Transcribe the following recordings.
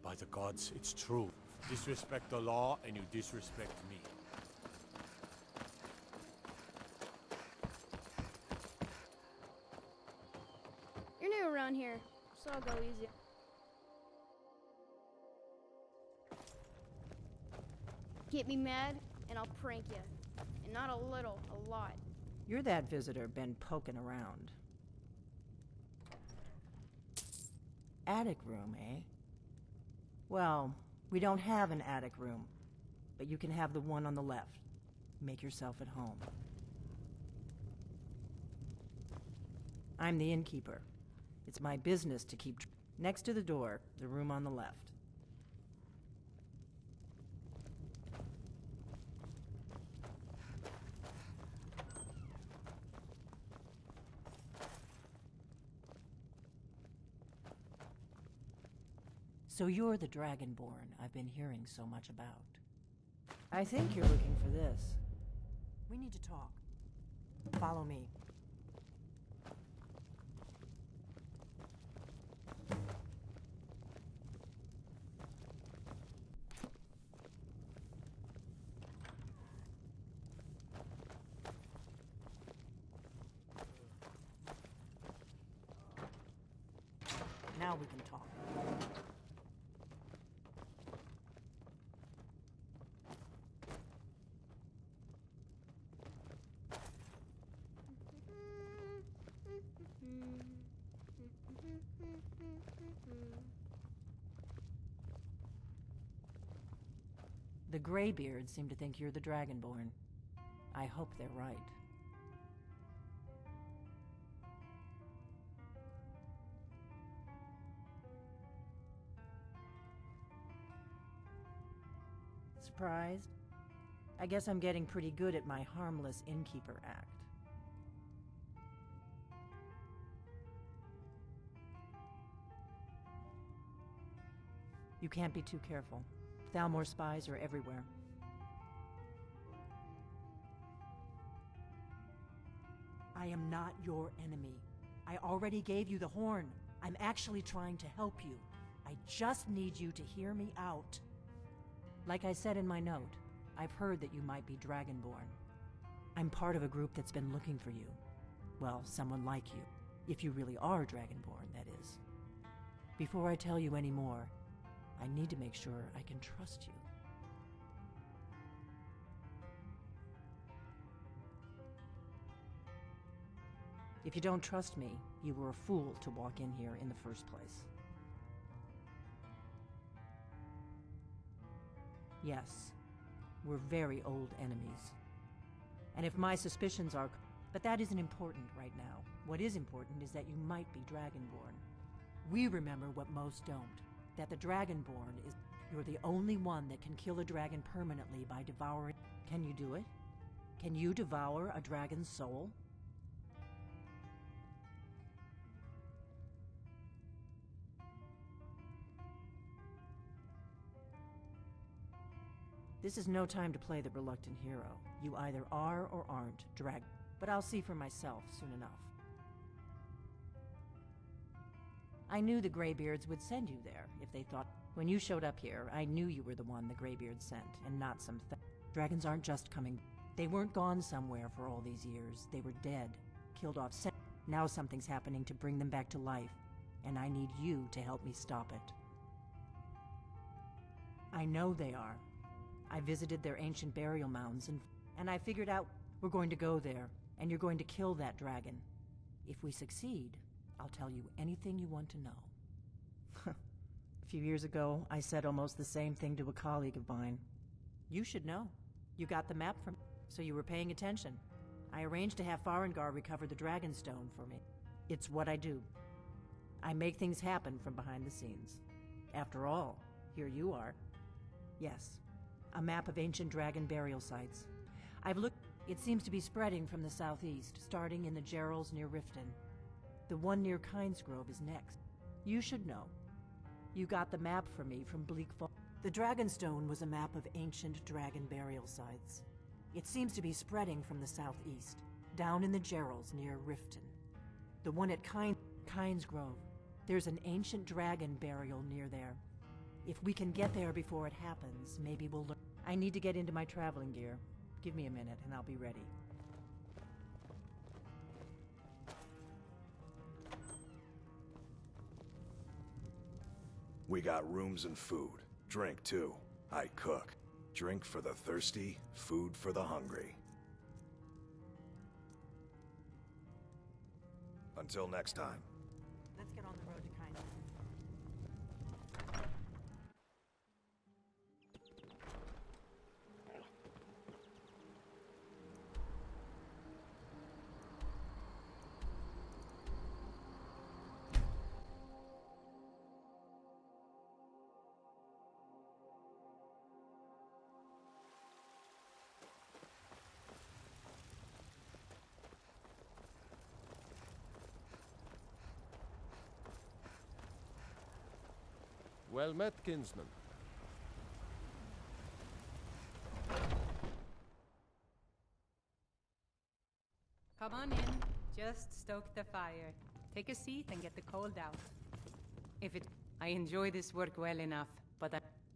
By the gods, it's true. Disrespect the law, and you disrespect me. You're new around here, so I'll go easy. Get me mad, and I'll prank you. And not a little, a lot. You're that visitor been poking around. Attic room, eh? Well, we don't have an attic room, but you can have the one on the left. Make yourself at home. I'm the innkeeper. It's my business to keep... Next to the door, the room on the left. So you're the Dragonborn I've been hearing so much about. I think you're looking for this. We need to talk. Follow me. Now we can talk. The Greybeards seem to think you're the Dragonborn. I hope they're right. Surprised? I guess I'm getting pretty good at my harmless innkeeper act. You can't be too careful. Thalmor spies are everywhere. I am not your enemy. I already gave you the horn. I'm actually trying to help you. I just need you to hear me out. Like I said in my note, I've heard that you might be Dragonborn. I'm part of a group that's been looking for you. Well, someone like you. If you really are Dragonborn, that is. Before I tell you any more, I need to make sure I can trust you. If you don't trust me, you were a fool to walk in here in the first place. Yes, we're very old enemies. And if my suspicions are... But that isn't important right now. What is important is that you might be Dragonborn. We remember what most don't. That the Dragonborn is... You're the only one that can kill a dragon permanently by devouring... Can you do it? Can you devour a dragon's soul? This is no time to play the reluctant hero. You either are or aren't dragon. But I'll see for myself soon enough. I knew the Greybeards would send you there if they thought... When you showed up here, I knew you were the one the Greybeards sent, and not some dragons aren't just coming. They weren't gone somewhere for all these years. They were dead, killed off. Now something's happening to bring them back to life, and I need you to help me stop it. I know they are. I visited their ancient burial mounds, and I figured out we're going to go there, and you're going to kill that dragon. If we succeed, I'll tell you anything you want to know. A few years ago, I said almost the same thing to a colleague of mine. You should know. You got the map from... So you were paying attention. I arranged to have Farengar recover the Dragonstone for me. It's what I do. I make things happen from behind the scenes. After all, here you are. Yes, a map of ancient dragon burial sites. I've looked... It seems to be spreading from the southeast, starting in the Gerals near Riften. The one near Kynesgrove is next. You should know. You got the map for me from Bleakfall. The Dragonstone was a map of ancient dragon burial sites. It seems to be spreading from the southeast, down in the Gerals near Riften. The one at Kynesgrove. There's an ancient dragon burial near there. If we can get there before it happens, maybe we'll learn. I need to get into my traveling gear. Give me a minute and I'll be ready. We got rooms and food. Drink, too. I cook. Drink for the thirsty, food for the hungry. Until next time. Let's get on the road to Kindle. Well met, kinsman. Come on in. Just stoke the fire. Take a seat and get the cold out. I enjoy this work well enough, but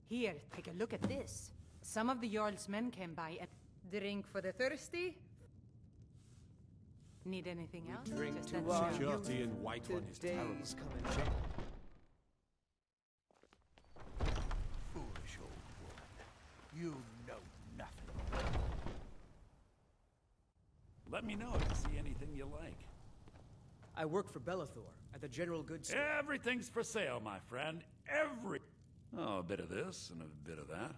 Here, take a look at this. Some of the Jarl's men came by and drink for the thirsty. Need anything else? Drink Just to that our shell. security in White One is terrible. Foolish old woman. You know nothing. Let me know if you see anything you like. I work for Bellathor at the General Goods Store. Everything's for sale, my friend. Oh, a bit of this and a bit of that.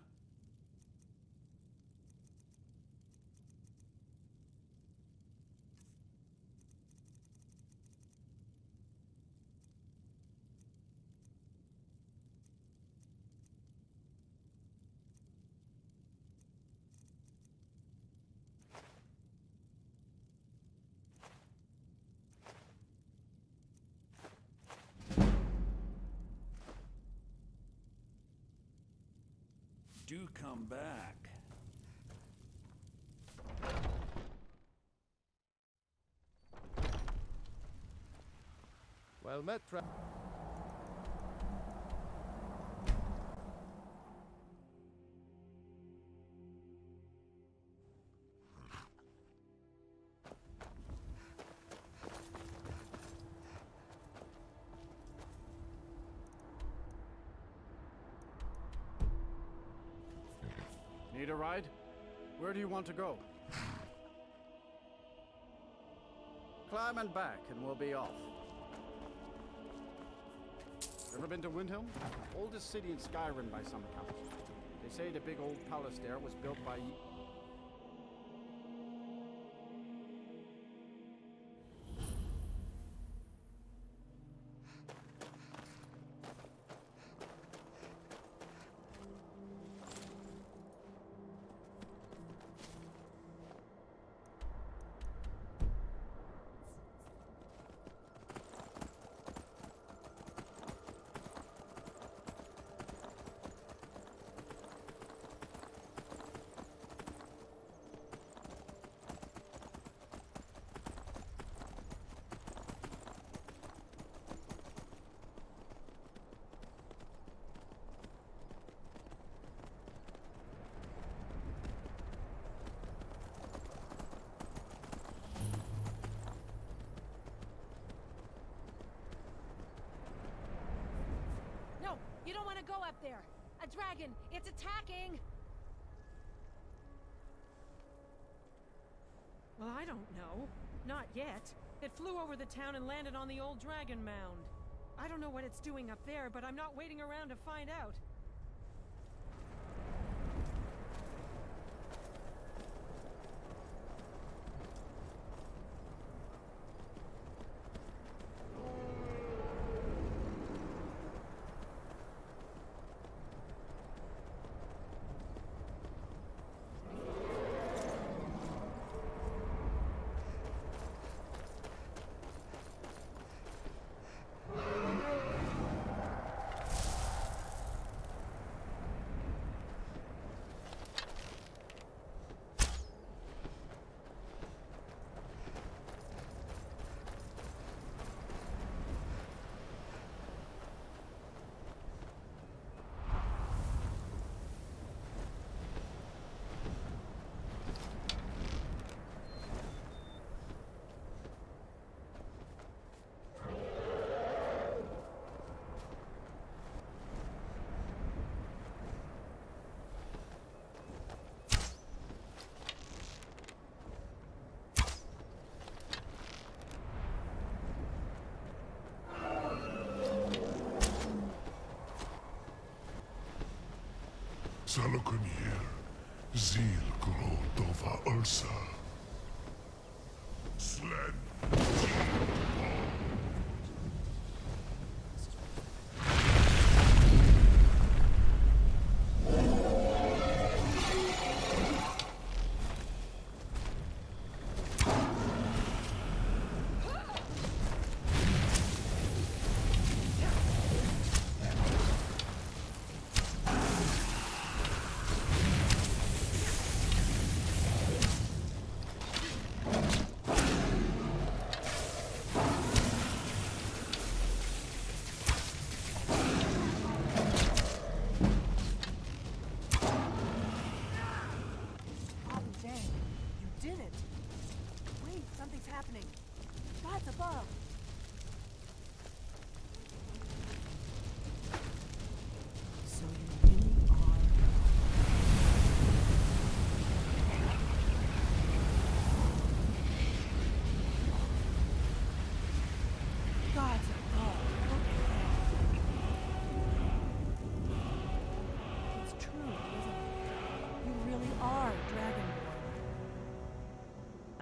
Do come back. Well met, Need a ride? Where do you want to go? Climb and back, and we'll be off. Ever been to Windhelm? Oldest city in Skyrim by some accounts. They say the big old palace there was built by... No, you don't want to go up there. A dragon, it's attacking. Well, I don't know. Not yet. It flew over the town and landed on the old dragon mound. I don't know what it's doing up there, but I'm not waiting around to find out. Salokonier, Zil Grotova Ursa. Slen.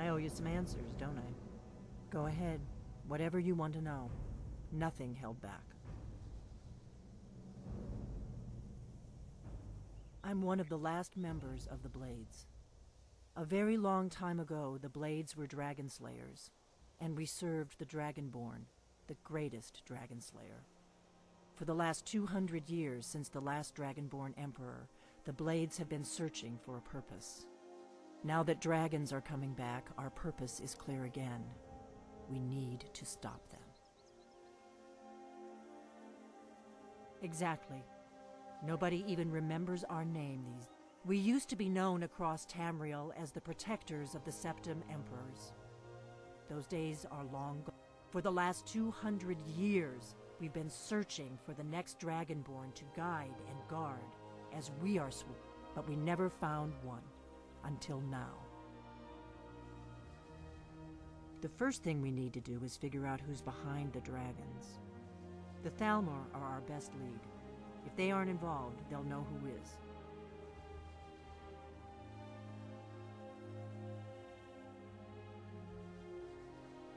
I owe you some answers, don't I? Go ahead. Whatever you want to know. Nothing held back. I'm one of the last members of the Blades. A very long time ago, the Blades were dragon slayers, and we served the Dragonborn, the greatest dragon slayer. For the last 200 years since the last Dragonborn Emperor, the Blades have been searching for a purpose. Now that dragons are coming back, our purpose is clear again. We need to stop them. Exactly. Nobody even remembers our name these. We used to be known across Tamriel as the protectors of the Septim Emperors. Those days are long gone. For the last 200 years, we've been searching for the next Dragonborn to guide and guard as we are but we never found one. Until now. The first thing we need to do is figure out who's behind the dragons. The Thalmor are our best lead. If they aren't involved, they'll know who is.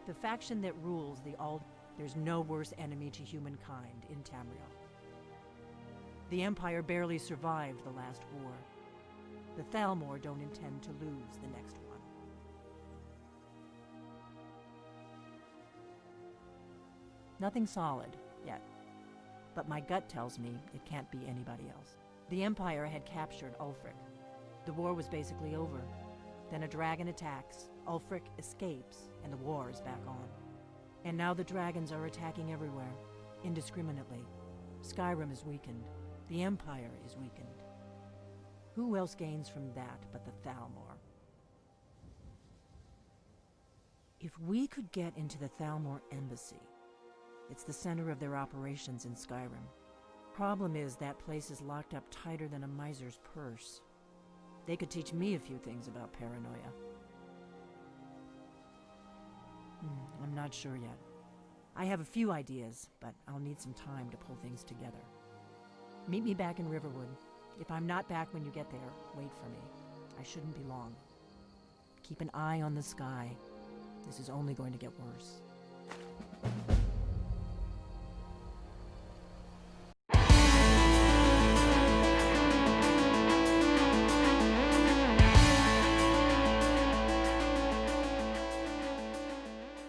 The faction that rules the there's no worse enemy to humankind in Tamriel. The Empire barely survived the last war. The Thalmor don't intend to lose the next one. Nothing solid, yet. But my gut tells me it can't be anybody else. The Empire had captured Ulfric. The war was basically over. Then a dragon attacks, Ulfric escapes, and the war is back on. And now the dragons are attacking everywhere, indiscriminately. Skyrim is weakened. The Empire is weakened. Who else gains from that but the Thalmor? If we could get into the Thalmor embassy, it's the center of their operations in Skyrim. Problem is that place is locked up tighter than a miser's purse. They could teach me a few things about paranoia. I'm not sure yet. I have a few ideas, but I'll need some time to pull things together. Meet me back in Riverwood. If I'm not back when you get there, wait for me. I shouldn't be long. Keep an eye on the sky. This is only going to get worse.